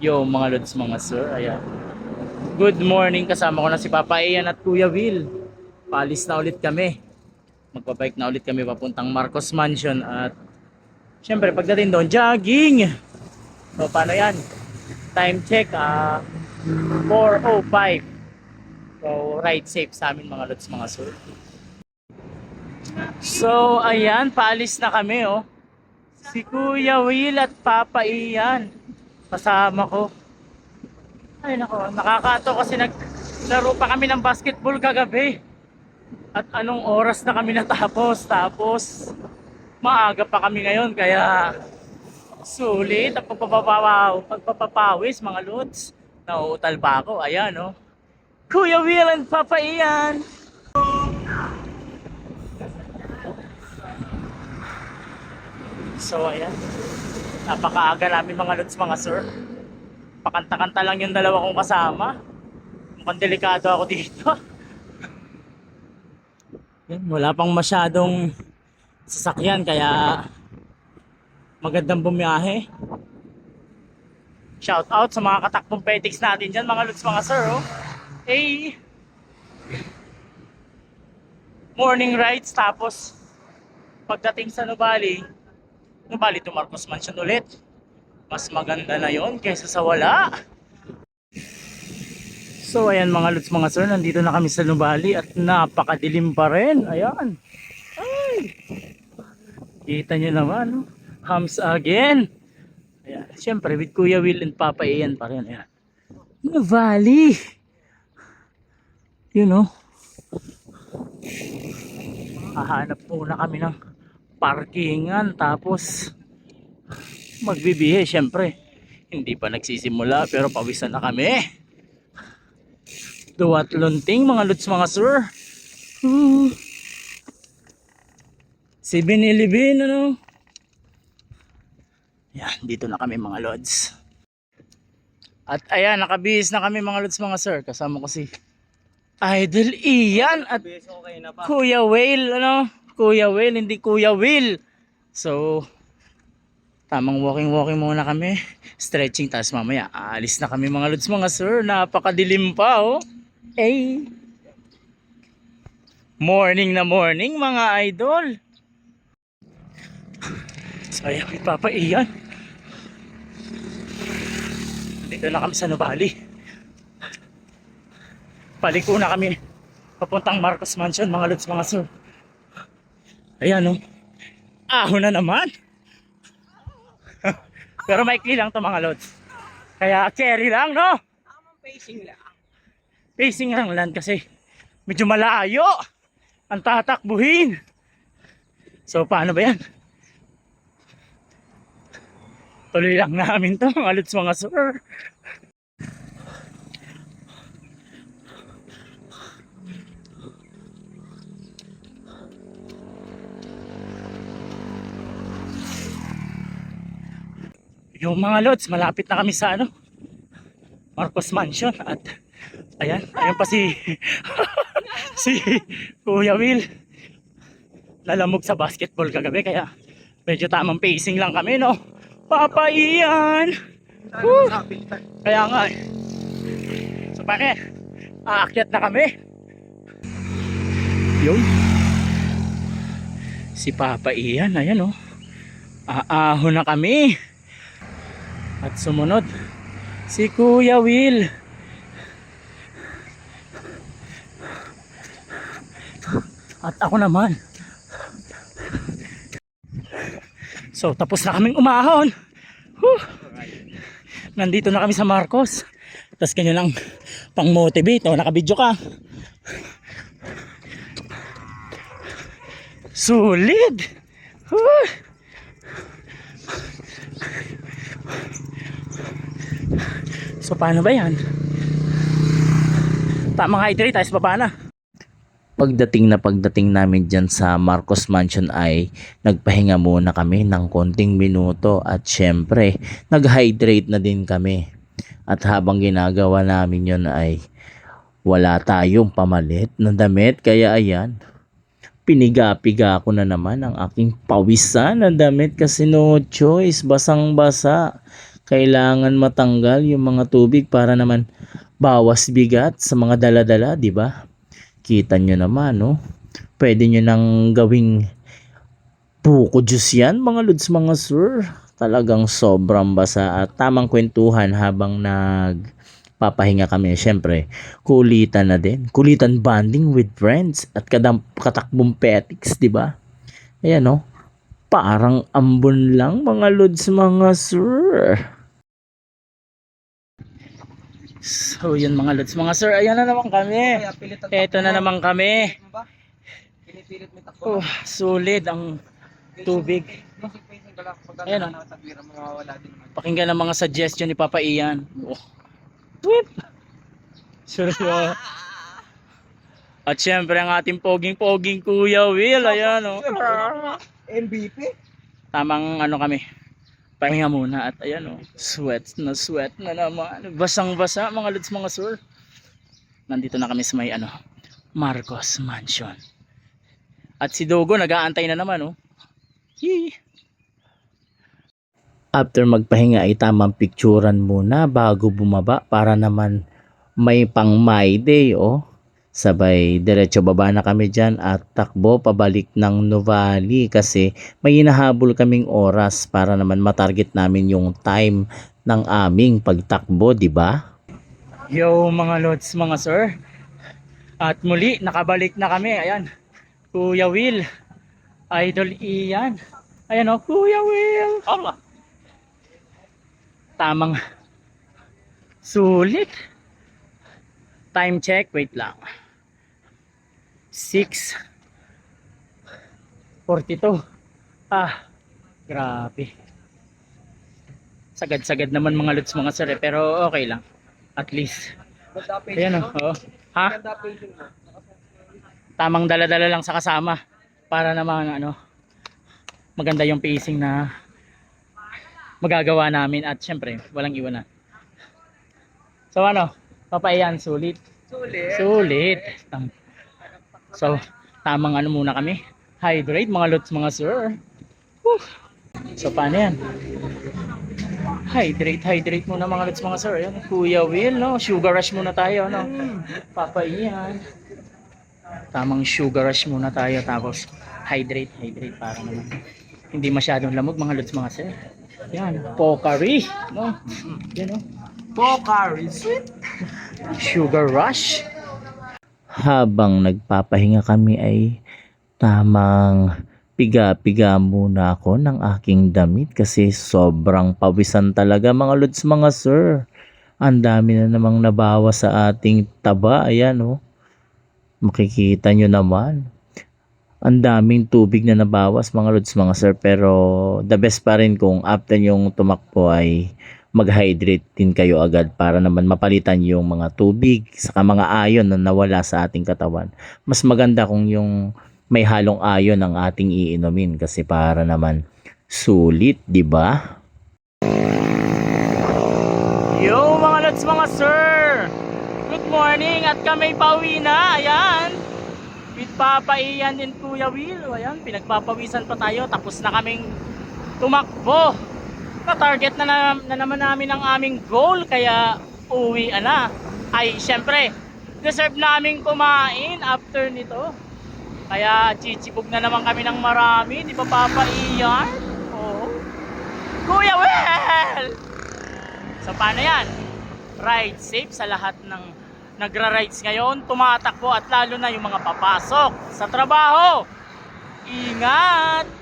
Yo mga lods, mga sir, ayan. Good morning, kasama ko na si Papa Ian at Kuya Will. Paalis na ulit kami. Magpabike na ulit kami papuntang Marcos Mansion at syempre pagdating doon, jogging. So paano yan? Time check, 4:05. So ride safe sa amin mga lods, mga sir. So ayan, paalis na kami oh. Si Kuya Will at Papa Ian kasama ko. Ay nako, nakakato kasi naglaro pa kami ng basketball kagabi. At anong oras na kami natapos? Tapos maaga pa kami ngayon kaya sulit ang pagpapapawis mga lods. Nauutal pa ako, ayan oh. Kuya Will and Papa Ian. So ayan, napakaaga namin mga lods, mga sir. Pakanta-kanta lang yung dalawa kong kasama. Mukhang delikado ako dito. Yan, wala pang masyadong sasakyan kaya magandang bumiyahe. Shout out sa mga katakbong petics natin dyan mga lods, mga sir oh. Hey, morning rides, tapos pagdating sa Nubali to Marcos Mansion ulit. Mas maganda na yon kaysa sa wala. So ayan mga lods, mga sir, nandito na kami sa Nubali at napakadilim pa rin. Ayan. Ay, kita nyo naman no? Hams again. Ayan. Siyempre with Kuya Will and Papa Ian pa rin. Ayan. Nubali. You know, hahanap muna kami ng parkingan tapos magbibihe. Syempre hindi pa nagsisimula pero pawisan na kami. Duwat lunting mga lods, mga sir. 7-Eleven ano. Yan, dito na kami mga lods. At ayan, nakabihis na kami mga lods, mga sir. Kasama ko si Idol Ian at Kuya Will ano. Kuya Will, hindi Kuya Will. So tamang walking muna kami, stretching, tapos mamaya aalis na kami mga lods, mga sir. Napakadilim pa oh. Eh, morning na morning mga idol. So ayan, may Papa Ian. Dito na kami sa Nubali. Paliko na kami papuntang Marcos Mansion mga lods, mga sir. Ayan oh, ahon na naman. Pero maikli lang to mga lods, kaya carry lang no. Pacing lang. Pacing lang kasi medyo malayo ang tatakbuhin. So paano ba yan? Tuloy lang namin to mga lods, mga sir. Yung mga lods, malapit na kami sa ano, Marcos Mansion. At ayan, ayan pa si si Kuya Will. Lalamog sa basketball kagabi kaya medyo tamang pacing lang kami no. Papa Ian. Kaya nga eh. So paano, aakyat na kami. Yun, si Papa Ian, ayan oh. Aahon na kami. At sumunod si Kuya Will. At ako naman. So tapos na kaming umahon. Nandito na kami sa Marcos. Tapos ganyan lang pang motivate. O, nakabidyo ka. Solid. So paano ba yan? Tamang hydrate, tayo baba na. Pagdating namin dyan sa Marcos Mansion ay nagpahinga muna kami ng konting minuto at syempre nag-hydrate na din kami. At habang ginagawa namin yun ay wala tayong pamalit na damit, kaya ayan, piniga-piga ko na naman ang aking pawisan na damit kasi no choice, basang-basa. Kailangan matanggal yung mga tubig para naman bawas bigat sa mga dala-dala, di ba? Kita nyo naman, no? Pwede nyo nang gawing buko juice yan, mga lods, mga sir. Talagang sobrang basa at tamang kwentuhan habang nagpapahinga kami. Siyempre, kulitan na din. Kulitan bonding with friends at katakbong petics, di ba? Ayan, no? Parang ambon lang, mga lods, mga sir. So, yun mga lods, mga sir. Ayan na naman kami. Eto na naman kami. Oh, sulit ang tubig. Ayan, oh. Pakinggan ang mga suggestion ni Papa Ian. Oh. Whip! Sure. At syempre ang ating poging-poging Kuya Will. Ayan, oh. MVP? Tamang ano kami. Pahinga muna at ayan, oh. Sweat na naman. Basang-basa mga lods, mga sir. Nandito na kami sa may Marcos Mansion. At si Dogo nag-aantay na naman, oh. Yee. After magpahinga ay tamang picturean muna bago bumaba para naman may pang my day, oh. Sabay diretso baba na kami dyan at takbo pabalik ng Nuvali kasi may hinahabol kaming oras para naman matarget namin yung time ng aming pagtakbo, di ba? Yo mga lods, mga sir. At muli nakabalik na kami. Ayan. Kuya Will. Idol Ian. Ayan, oh, Kuya Will. Oh. Tamang sulit. Time check, wait lang. 6:42. Grabe. Sagad-sagad naman mga lods, mga sir, pero okay lang. At least. Ayan, oh. Ha? Tamang dala-dala lang sa kasama para naman maganda yung pacing na magagawa namin at syempre walang iwanan. So Papa Ian, sulit. So tamang muna kami, hydrate mga lods, mga sir. Whew. So paano yan? Hydrate muna mga lods, mga sir. Ayan, Kuya Will, no? Sugar rush muna tayo, no? Papa Ian, tamang sugar rush muna tayo, tapos hydrate para naman hindi masyadong lamog mga lods, mga sir. Yan, Pocari, no? Yan, no? Pocari sweet. Sugar rush. Habang nagpapahinga kami ay tamang piga-piga muna ako ng aking damit kasi sobrang pawisan talaga mga lods, mga sir. Ang dami na namang nabawas sa ating taba. Ayan, oh. Makikita nyo naman. Ang daming tubig na nabawas mga lods, mga sir. Pero the best pa rin kung after yung tumakbo ay mag-hydrate din kayo agad para naman mapalitan yung mga tubig saka mga ayon na nawala sa ating katawan. Mas maganda kung yung may halong ayon ang ating iinumin kasi para naman sulit, di ba? Yo mga lods, mga sir! Good morning at kami pauwi na. Ayan. With Papa Ian and Kuya Will. Ayan, pinagpapawisan pa tayo. Tapos na kaming tumakbo. Na-target na naman namin ang aming goal. Kaya uwi na. Ay, syempre, deserve namin kumain after nito. Kaya chichibog na naman kami ng marami. Di ba Papa Ian? Oo. Kuya Will! So paano yan? Ride safe sa lahat ng nagra-rides ngayon, tumatakbo at lalo na yung mga papasok sa trabaho. Ingat!